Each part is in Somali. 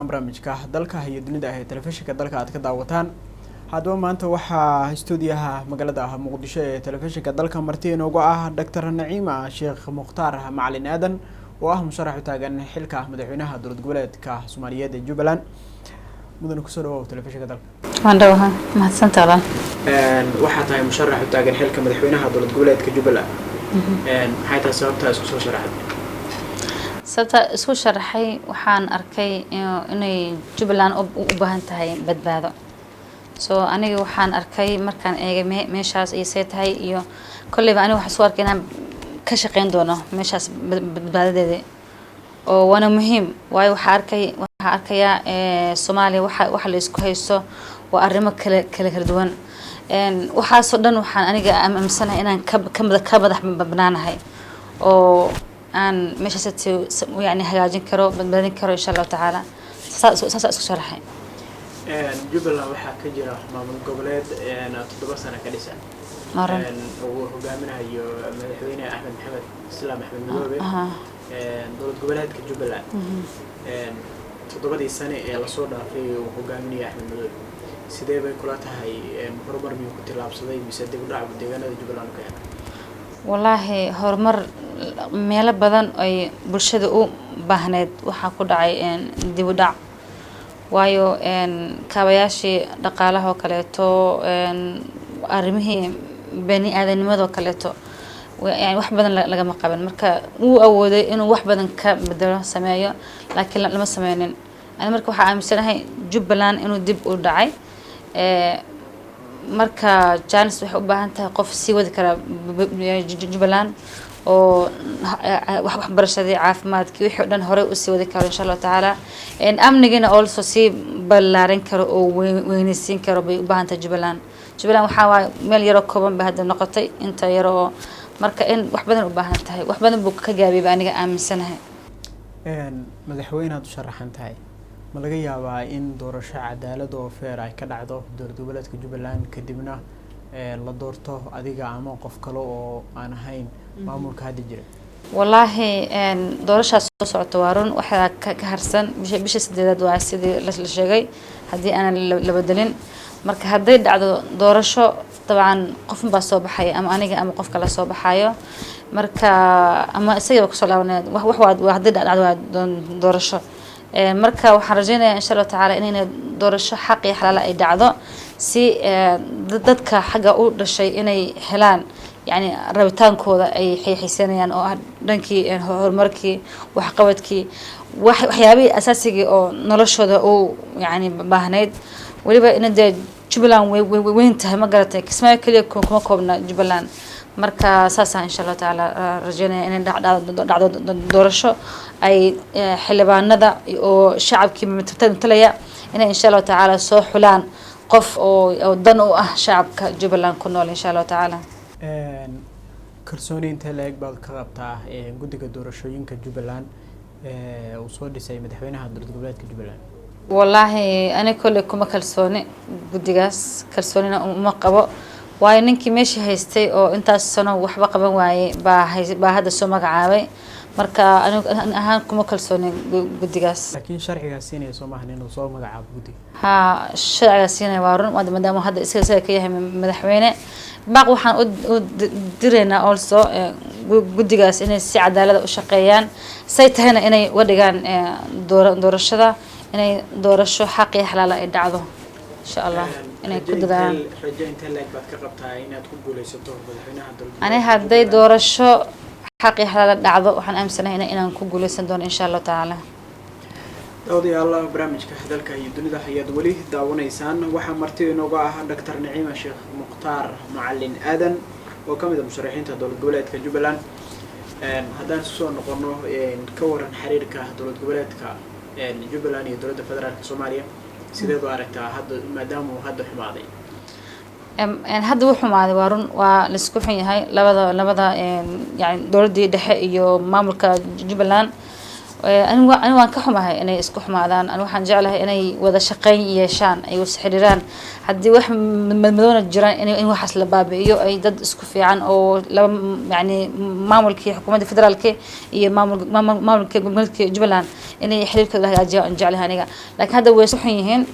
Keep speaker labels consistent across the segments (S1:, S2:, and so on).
S1: barnaamijka dalka iyo dunida ee telefishinka dalka aad ka daawataan hadaba maanta waxaa stuudiyaha magaalada Muqdisho ee telefishinka dalka marti inoogu ah Dr. Naciima Sheekh Mukhtaar Macalin Aadan oo ah musharax u taagan xilka madaxweynaha dowlad goboleedka Soomaaliyeed ee Jubbaland mudane kusoo dhawaad telefishinka dalka
S2: wandhawaha mahadsantahay
S1: waxaa tahay musharax u taagan xilka madaxweynaha dowlad goboleedka Jubbaland maxay tahay sababta isku soo sharaxday
S2: sababta isku sharaxay waxaan arkay inay Jubbaland u baahan tahay badbaado soo aniga waxaan arkay markaan eegay meeshaas ay tahay iyo kulliba aniga waxaan soo arkay inaan ka shaqeyn doono meeshaas badbaadadeeda oo wana muhiim waayo waxaan arkayaa Soomaaliya waxa la isku haysto waa arrimo kala duwan waxaas oo dhan waxaan aniga aaminsanahay inaan ka madax banaanahay oo aan meeshaas yani hagaajin karo badbaadin karo insha Allah taala saas isku sharaxay
S1: Jubbaland waxaa ka jira maamul goboleed 7 sano ka dhisan oo hogaaminayo madaxweyne Axmed Maxamed Islaam Axmed Madoobe dowlad goboleedka Jubbaland 7 sano ee la soo dhaafay oo hogaaminaya Axmed Madoobe sidee bay kula tahay horumar miyuu ku tilaabsaday mise dib u dhac deegaanada Jubbaland ka
S2: wallahi horumar meelo badan ay bulshada u baahneed waxa ku dhacay dib u dhac waayo kaabayaashii dhaqaalaha oo kaleeto arrimihii bani aadanimada oo kaleeto yani wax badan lagama qaban marka uu awooday inuu wax badan ka bedelo sameeyo laakiin lama sameeynin ani marka waxa aaminsanahay Jubbaland inuu dib u dhacay marka chance waxay u baahan tahay qof sii wadi kara Jubbaland oo wax barashadii caafimaadkii wixii dhan hore u sii wadi karo insha Allah taala amnigina also sii ballaarin karo oo weynaysiin karo bay u baahan tahay Jubbaland waxa waa meel yar oo kooban ba hadda noqotay inta yar oo marka in wax badan u baahan tahay wax badan buu ka gaabiyay aniga aaminsanahay
S1: madaxweynaha u sharaxan tahay ma laga yaabaa in doorasho cadaalad oo fair ay ka dhacdo dowlad goboleedka Jubbaland kadibna la doorto adiga ama qof kale oo aan ahayn maamulka hadda jira
S2: wallahi doorashaas soo socota waa run waxa ka harsan bisha 8 waa sidii la sheegay hadii aan la bedelin marka haday dhacdo doorasho taban qof baa soo baxay ama aniga ama qof kale soo baxayo marka ama isaga ku soo laabanay wax waa hadii dhacdo doorasho marka waxaan rajaynayaa insha Allah taala inay doorasho xaq iyo xalaal ay dhacdo si dadka xaga u dhashay inay helaan yani rabitaankooda ay xiisanayaan oo dhankii horumarkii wax qabadkii waxyaabaha asaasiga oo noloshooda oo yani baahneed waliba in Jubbaland weyn tahay ma garatay kismaayo kaliya kuma koobna Jubbaland marka saasa insha Allah taala rajaynaya in dhacdo doorasho ay xildhibaanada oo shacabkii matalaya in insha Allah taala soo xulaan qof oo dan u ah shacabka Jubbaland ku nool insha Allah taala
S1: kalsooni inta la eegbaad ka qabtaa guddiga doorashooyinka Jubbaland oo soo dhisay madaxweynaha dowlad goboleedka Jubbaland
S2: wallahi ana kulli kuma kalsooni guddigaas kalsoonina uma qabo waayo ninkii meeshii haystay oo intaas sano waxba qaban waayay baa hadda soo magacaabay marka aniga ahaan kuma kalsooni guddigaas
S1: laakiin sharcigaas siinay Soomaaliya inuu soo magacaabo guddiga
S2: sharcigaas siinay waa run maadaama hadda isaga ka yahay madaxweyne baaq waxaan u direynaa also guddigaas inay si cadaalad u shaqeeyaan say tahayna inay wadigaan doorashada inay doorasho xaq iyo xalaal ay dhacdo insha Allah inay ku dadaan
S1: rajaynta leeg baad ka qabtaa inaad ku guuleysato madaxweynaha dowladda
S2: ani haday doorasho xaq iyo xalaal dhacdo waxaan aaminsanahay inaan ku guuleysan doono insha Allah taala
S1: dawdi Allah barnaamijka dalka iyo dunida hay'ad wali daawanaysaan waxa marti inooga ah Dr. Naciima Sheekh Mukhtaar Macalin Aadan وكم إذا مشرحين تدول الجولات كجبلان هذا سوى نقرنه كورن حريرك دول الجولات كجبلان يدول الفدرال الصومالية سيدي باركتها هذا ما داموا هذا حماضي
S2: يعني هذا هو حماضي وارن والسكوحين هاي لبدا يعني دولدي دحية مملكة جبلان أنا وان كحماها إني اسكو حمادان أنا وحن جعلها إني وذا شقين يشان أي وسحريران حدي واحد من مدن الجيران إني وحس لباب أي ضد اسكو في عن أو لو يعني مملكة حكومة الفدرالية هي مملكة جبلان إني يحلل كلها جعلها نيجا لكن هذا هو سحيهن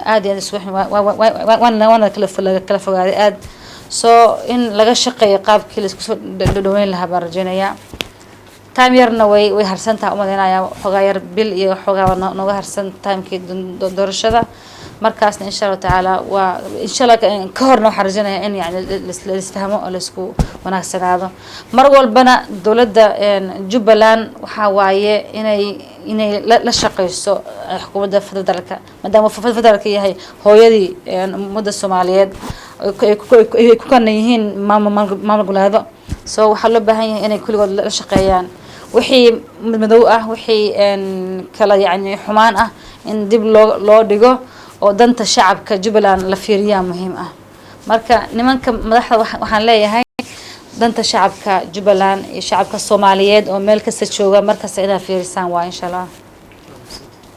S2: عادي هذا سحين وانا كلف عاد إن لقى شقي قاب كل اسكو دوين لها برجينيا تايميرنا way harsantaa umadeenaya xogaa yar bil iyo xogaa nooga harsan timekii doorashada markaasna insha Allah taala waa insha Allah ka horna waxaan rajaynayaa in yani la isfahmo oo la isku wanaagsanaado mar walbana dawladda Jubbaland waxa waaye inay la shaqeyso xukuumadda federaalka maadaama federaalka yahay hooyadii ummadda Soomaaliyeed ay ku kan yihiin maamul goboleedyo soo waxa loo baahan yahay inay kulligood la shaqeeyaan wixii madow ah wixii kala yani xumaan ah in dib loo dhigo oo danta shacabka Jubbaland la fiiriyaa muhiim ah marka nimanka madaxda waxaan leeyahay danta shacabka Jubbaland iyo shacabka Soomaaliyeed oo meel kasta jooga markaas inay fiirisaan waa insha Allah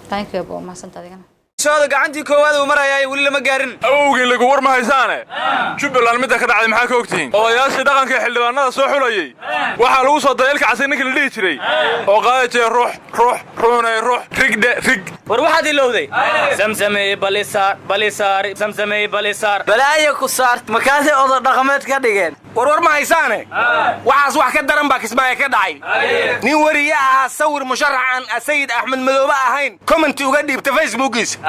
S2: thank you abo ma santadigana
S3: شهادة قاعدتي كواد ومرأي ولا ما قارن
S4: أوجي اللي جوار ما هيسانه Jubbaland متى كده عاد محاك وقتين أو يا سيد دقن كحلواننا صحوا لي وحلو صديلك عسينك اللي تري وقاعد روح روح رق
S3: وروح هذه اللودي سمسمي بليسار سمسمي بليسار بلايك وصارت مكانه أوضة رقمات كديجين ورور ما هيسانه وعاص واحد كدرن باك اسمه كدعي نوريها صور مشرع عن السيد أحمد مذوبة هين كومنت وقدي بفيسبوكيس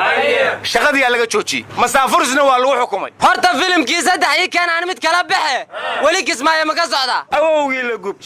S3: شغدي على جوتشي مسافرزنا والله حكومي هرت فيلم كيسة دحيح كان أنا متكلبحه وليك اسمه ما قصده أوه يلا جوب